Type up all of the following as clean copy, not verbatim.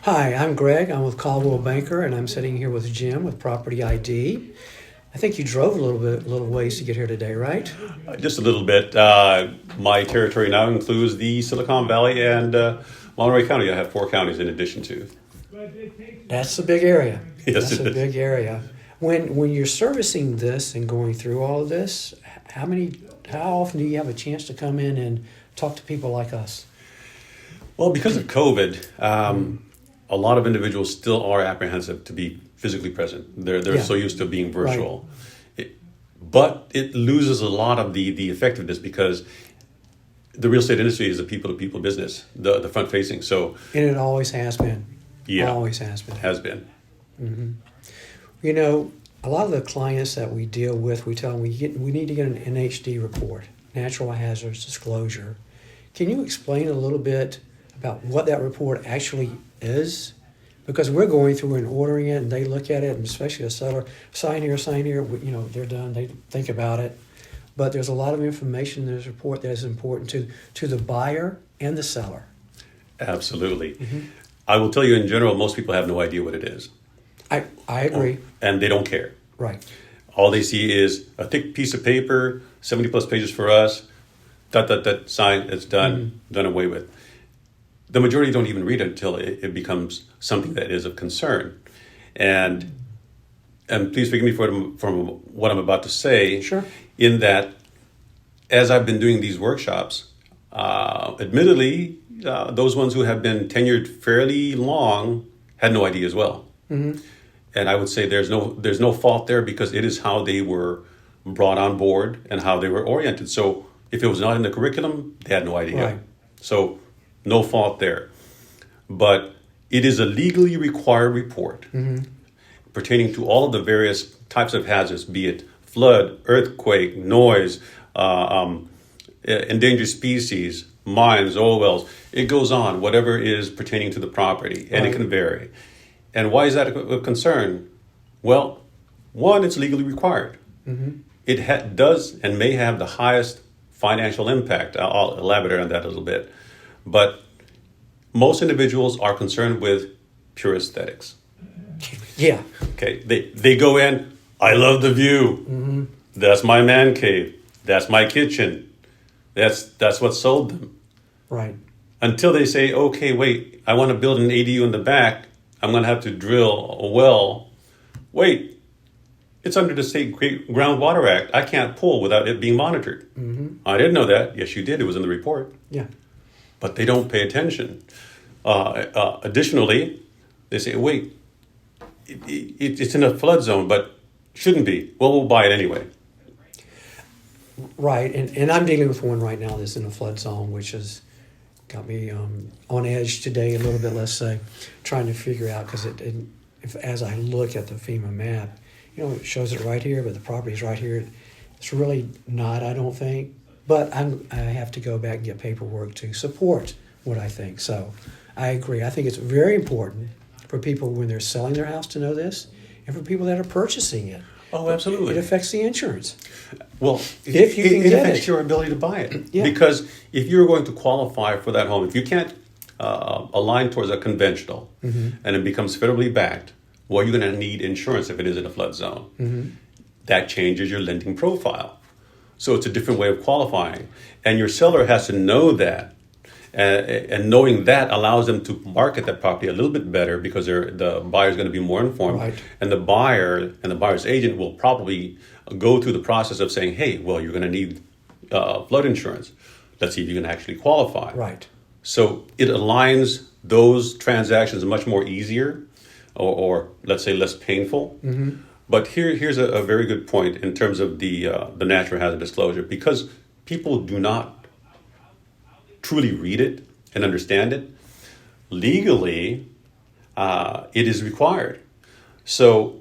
Hi, I'm Greg. I'm with Caldwell Banker, and I'm sitting here with Jim with Property ID. I think you drove a little ways to get here today, right? Just a little bit. My territory now includes the Silicon Valley and Monterey County. I have 4 counties in addition to. That's a big area. Yes, That's it a is. big area. When you're servicing this and going through all of this, how often do you have a chance to come in and talk to people like us? Well, because of COVID, a lot of individuals still are apprehensive to be physically present. They're so used to being virtual. Right. But it loses a lot of the effectiveness because the real estate industry is a people-to-people business, the front-facing. So, And it always has been. yeah, Always has been. has been. You know, a lot of the clients that we deal with, we tell them we need to get an NHD report, natural hazards disclosure. Can you explain a little bit about what that report actually is? Because we're going through and ordering it, and they look at it, and especially a seller, sign here, they're done, they think about it. But there's a lot of information in this report that is important to the buyer and the seller. Absolutely. I will tell you in general, most people have no idea what it is. I agree. And they don't care. Right. All they see is a thick piece of paper, 70 plus pages for us, sign, it's done, done away with. The majority don't even read it until it becomes something that is of concern. And please forgive me from what I'm about to say. Sure. In that, as I've been doing these workshops, admittedly, those ones who have been tenured fairly long had no idea as well. And I would say there's no fault there because it is how they were brought on board and how they were oriented. So if it was not in the curriculum, they had no idea. Right. So no fault there. But it is a legally required report pertaining to all of the various types of hazards, be it flood, earthquake, noise, endangered species, mines, oil wells. It goes on, whatever is pertaining to the property, and it can vary. And why is that a concern? Well, one, it's legally required. It does and may have the highest financial impact. I'll elaborate on that a little bit. But most individuals are concerned with pure aesthetics. Yeah. Okay, they go in, I love the view. That's my man cave. That's my kitchen. That's what sold them. Right. Until they say, okay, wait, I want to build an ADU in the back. I'm going to have to drill a well. Wait, it's under the State Groundwater Act. I can't pull without it being monitored. I didn't know that. Yes, you did. It was in the report. Yeah. But they don't pay attention. Additionally, they say, wait, it's in a flood zone, but shouldn't be. Well, we'll buy it anyway. Right, and I'm dealing with one right now that's in a flood zone, which has got me on edge today a little bit, let's say, trying to figure out, because as I look at the FEMA map, it shows it right here, but the property's right here. It's really not, I don't think, but I have to go back and get paperwork to support what I think. So I agree. I think it's very important for people when they're selling their house to know this, and for people that are purchasing it. Oh, absolutely. It affects the insurance. Well, If you can it get affects it. your ability to buy it. Yeah. Because if you're going to qualify for that home, if you can't align towards a conventional and it becomes federally backed, well, you're going to need insurance if it is in a flood zone. That changes your lending profile. So it's a different way of qualifying. And your seller has to know that. And knowing that allows them to market that property a little bit better because the buyer is going to be more informed. Right. And the buyer and the buyer's agent will probably go through the process of saying, hey, well, you're going to need flood insurance. Let's see if you can actually qualify. Right. So it aligns those transactions much more easier or let's say less painful. But here's a very good point in terms of the natural hazard disclosure, because people do not truly read it and understand it. Legally, it is required. So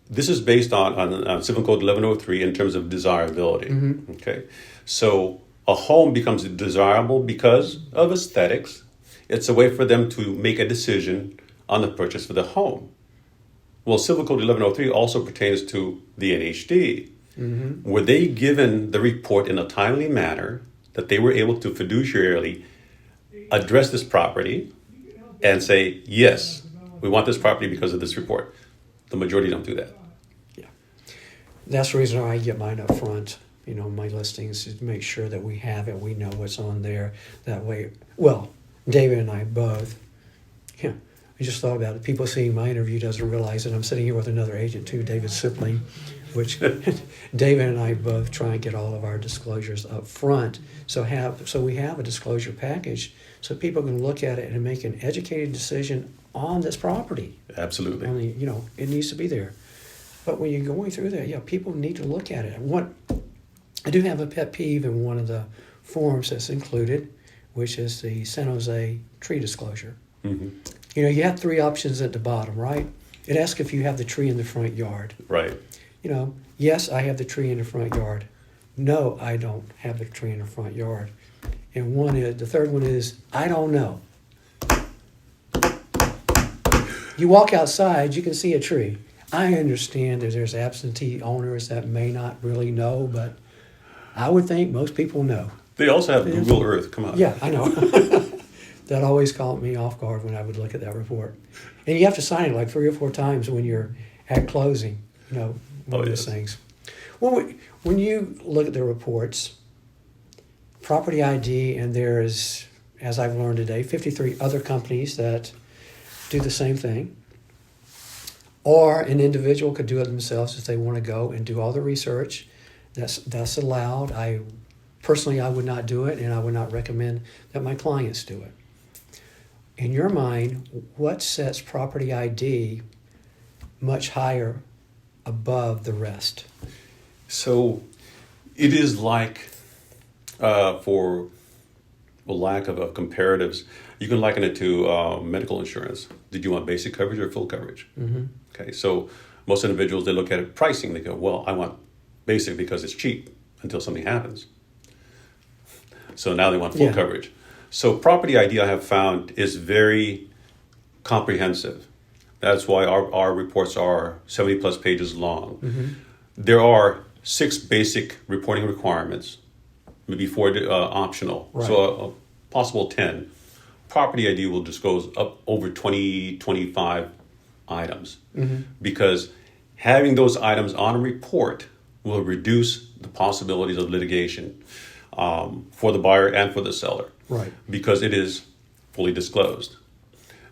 this is based on Civil Code 1103 in terms of desirability. Okay, so a home becomes desirable because of aesthetics. It's a way for them to make a decision on the purchase of the home. Well, Civil Code 1103 also pertains to the NHD. Were they given the report in a timely manner that they were able to fiduciarily address this property and say, yes, we want this property because of this report? The majority don't do that. Yeah. That's the reason why I get mine up front. My listings, to make sure that we have it, we know what's on there. That way, well, David and I both, I just thought about it. People seeing my interview doesn't realize that I'm sitting here with another agent too, David Sipling, which David and I both try and get all of our disclosures up front. So we have a disclosure package so people can look at it and make an educated decision on this property. Absolutely. Only, it needs to be there. But when you're going through that, people need to look at it. I do have a pet peeve in one of the forms that's included, which is the San Jose tree disclosure. Mm-hmm. You have 3 options at the bottom, right? It asks if you have the tree in the front yard. Right. Yes, I have the tree in the front yard. No, I don't have the tree in the front yard. And the third one is, I don't know. You walk outside, you can see a tree. I understand that there's absentee owners that may not really know, but I would think most people know. They also have Google Earth. Come on. Yeah, I know. That always caught me off guard when I would look at that report. And you have to sign it like 3 or 4 times when you're at closing, one of those things. Well, when you look at the reports, property ID, and there's, as I've learned today, 53 other companies that do the same thing. Or an individual could do it themselves if they want to go and do all the research. That's allowed. I would not do it, and I would not recommend that my clients do it. In your mind, what sets property ID much higher above the rest? So it is like, for lack of comparatives, you can liken it to medical insurance. Did you want basic coverage or full coverage? Mm-hmm. Okay, so most individuals, they look at it pricing. They go, well, I want basic because it's cheap until something happens. So now they want full coverage. So property ID, I have found, is very comprehensive. That's why our reports are 70 plus pages long. Mm-hmm. There are 6 basic reporting requirements, maybe 4 optional. Right. So a possible 10. Property ID will disclose up over 20, 25 items. Mm-hmm. Because having those items on a report will reduce the possibilities of litigation for the buyer and for the seller. Right. Because it is fully disclosed.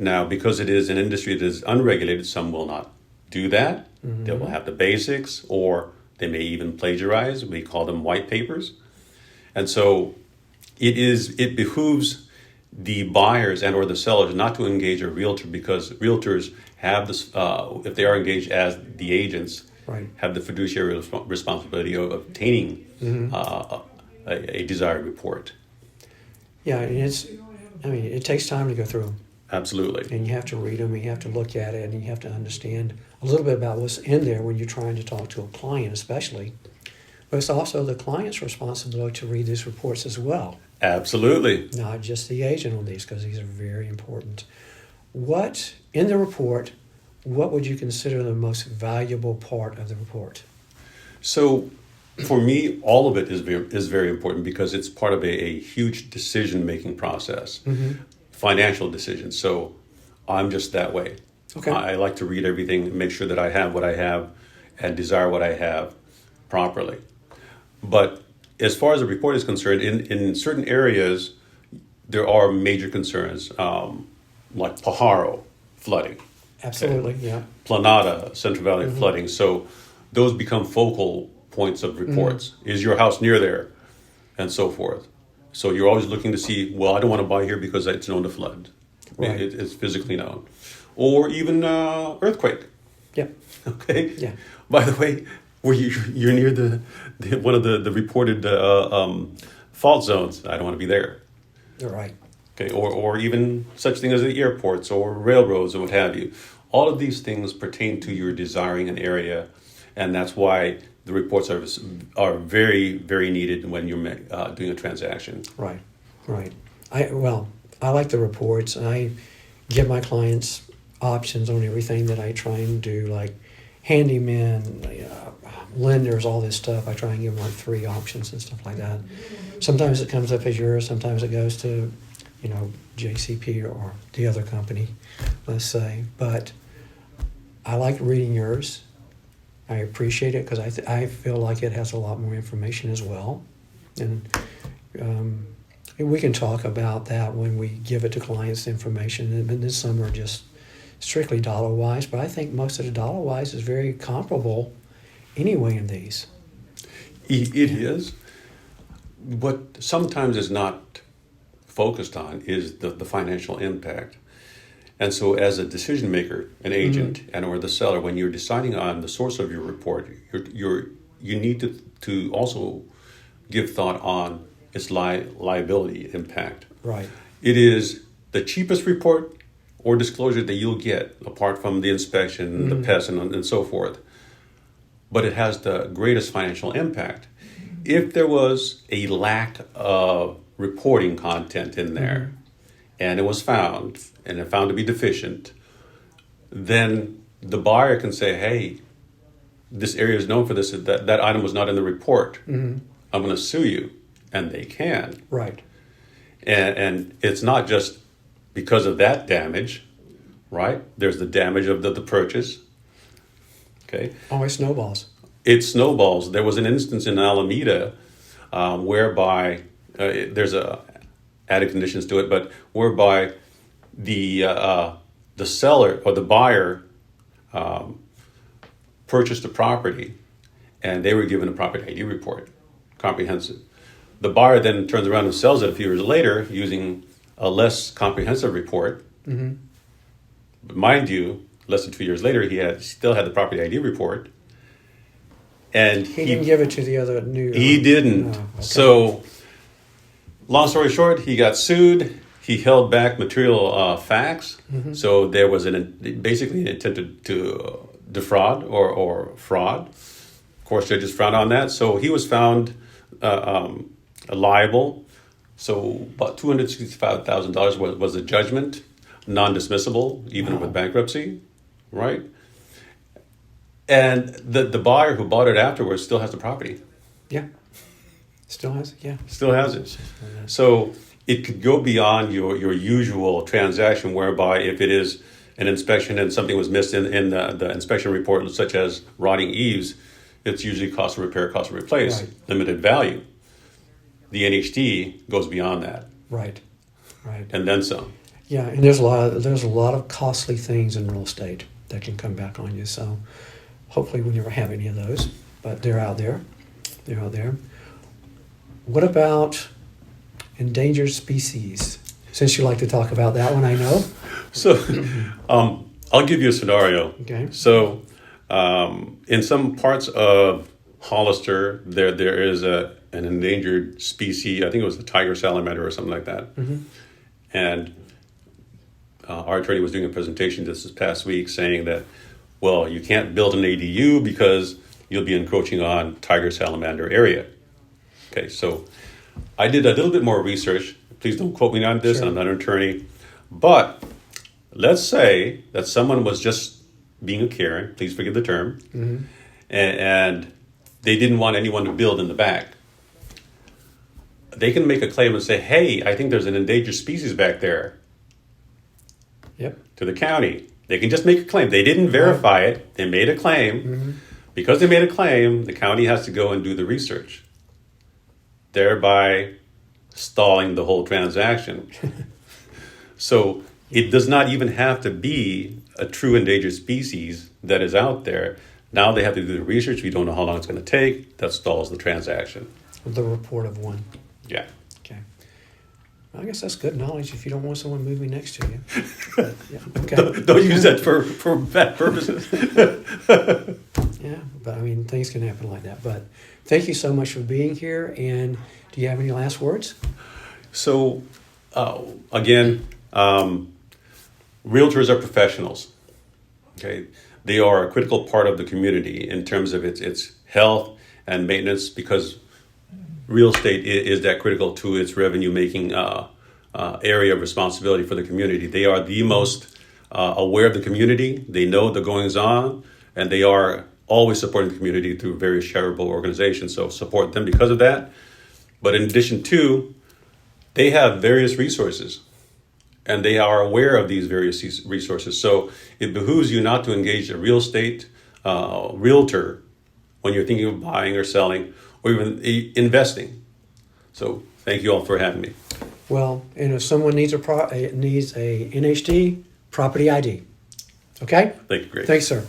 Now, because it is an industry that is unregulated, some will not do that. Mm-hmm. They will have the basics, or they may even plagiarize. We call them white papers. And so it behooves the buyers and or the sellers not to engage a realtor, because realtors have this, if they are engaged as the agents, right, have the fiduciary responsibility of obtaining a desired report. Yeah, and it takes time to go through them. Absolutely. And you have to read them, and you have to look at it, and you have to understand a little bit about what's in there when you're trying to talk to a client, especially. But it's also the client's responsibility to read these reports as well. Absolutely. Not just the agent on these, because these are very important. In the report, what would you consider the most valuable part of the report? So, for me, all of it is very important, because it's part of a huge decision-making process, financial decisions. So I'm just that way. Okay. I like to read everything, make sure that I have what I have and desire what I have properly. But as far as the report is concerned, in certain areas, there are major concerns, like Pajaro flooding. Absolutely, okay. Yeah. Planada, Central Valley flooding. So those become focal points of reports. Is your house near there? And so forth. So you're always looking to see, well, I don't want to buy here because it's known to flood. Right. It's physically known. Or even earthquake. Yeah. Okay? Yeah. By the way, where you're near the one of the reported fault zones, I don't want to be there. You're right. Okay, or even such thing as the airports or railroads or what have you. All of these things pertain to your desiring an area, and that's why the reports are very, very needed when you're doing a transaction. Right. I like the reports. I give my clients options on everything that I try and do, like handymen, lenders, all this stuff. I try and give them like 3 options and stuff like that. Sometimes it comes up as yours. Sometimes it goes to, JCP or the other company, let's say. But I like reading yours. I appreciate it because I feel like it has a lot more information as well. And we can talk about that when we give it to clients, information. And then some are just strictly dollar-wise. But I think most of the dollar-wise is very comparable anyway in these. It is. What sometimes is not focused on is the financial impact. And so as a decision maker, an agent, and or the seller, when you're deciding on the source of your report, you need to also give thought on its liability impact. Right. It is the cheapest report or disclosure that you'll get, apart from the inspection, the pest, and so forth. But it has the greatest financial impact. If there was a lack of reporting content in there, and it was found to be deficient, then the buyer can say, hey, this area is known for this, that item was not in the report. I'm going to sue you. And they can. Right. And it's not just because of that damage, right? There's the damage of the purchase. Okay. Oh, it snowballs. It snowballs. There was an instance in Alameda whereby there's added conditions to it, but whereby the seller or the buyer purchased the property, and they were given a property ID report, comprehensive. The buyer then turns around and sells it a few years later using a less comprehensive report. But mind you, less than 2 years later, he still had the property ID report. And he didn't give it to the other new... He didn't. No, okay. So, long story short, he got sued. He held back material facts. So there was basically an intent to defraud or fraud. Of course, judges frowned on that. So he was found liable. So about $265,000 was the judgment, non-dismissible, even with bankruptcy, right? And the buyer who bought it afterwards still has the property. Yeah. Still has it, yeah. Still has it. So it could go beyond your usual transaction, whereby if it is an inspection and something was missed in the inspection report, such as rotting eaves, it's usually cost of repair, cost of replace, limited value. The NHD goes beyond that. Right. And then some. Yeah, and there's a lot of costly things in real estate that can come back on you. So hopefully we never have any of those, but they're out there. What about endangered species? Since you like to talk about that one, I know. So I'll give you a scenario. Okay. So in some parts of Hollister, there is an endangered species. I think it was the tiger salamander or something like that. And our attorney was doing a presentation this past week saying that, well, you can't build an ADU because you'll be encroaching on tiger salamander area. Okay, so I did a little bit more research. Please don't quote me on this. Sure. I'm not an attorney. But let's say that someone was just being a Karen, please forgive the term, and they didn't want anyone to build in the back. They can make a claim and say, hey, I think there's an endangered species back there. Yep. To the county. They can just make a claim. They didn't verify it. They made a claim. Because they made a claim, the county has to go and do the research, thereby stalling the whole transaction. So it does not even have to be a true endangered species that is out there. Now they have to do the research. We don't know how long it's going to take. That stalls the transaction. The report of one. Yeah. Okay. I guess that's good knowledge if you don't want someone moving next to you. Yeah. Okay. Don't use that for bad purposes. Yeah, but I mean, things can happen like that. But thank you so much for being here. And do you have any last words? So, again, realtors are professionals. Okay, they are a critical part of the community in terms of its health and maintenance, because real estate is that critical to its revenue-making area of responsibility for the community. They are the most aware of the community. They know the goings-on, and they are always supporting the community through various charitable organizations. So support them because of that. But in addition to, they have various resources, and they are aware of these various resources. So it behooves you not to engage a real estate realtor when you're thinking of buying or selling or even investing. So thank you all for having me. Well, and if someone needs needs a NHD, property ID. Okay? Thank you, Greg. Thanks, sir.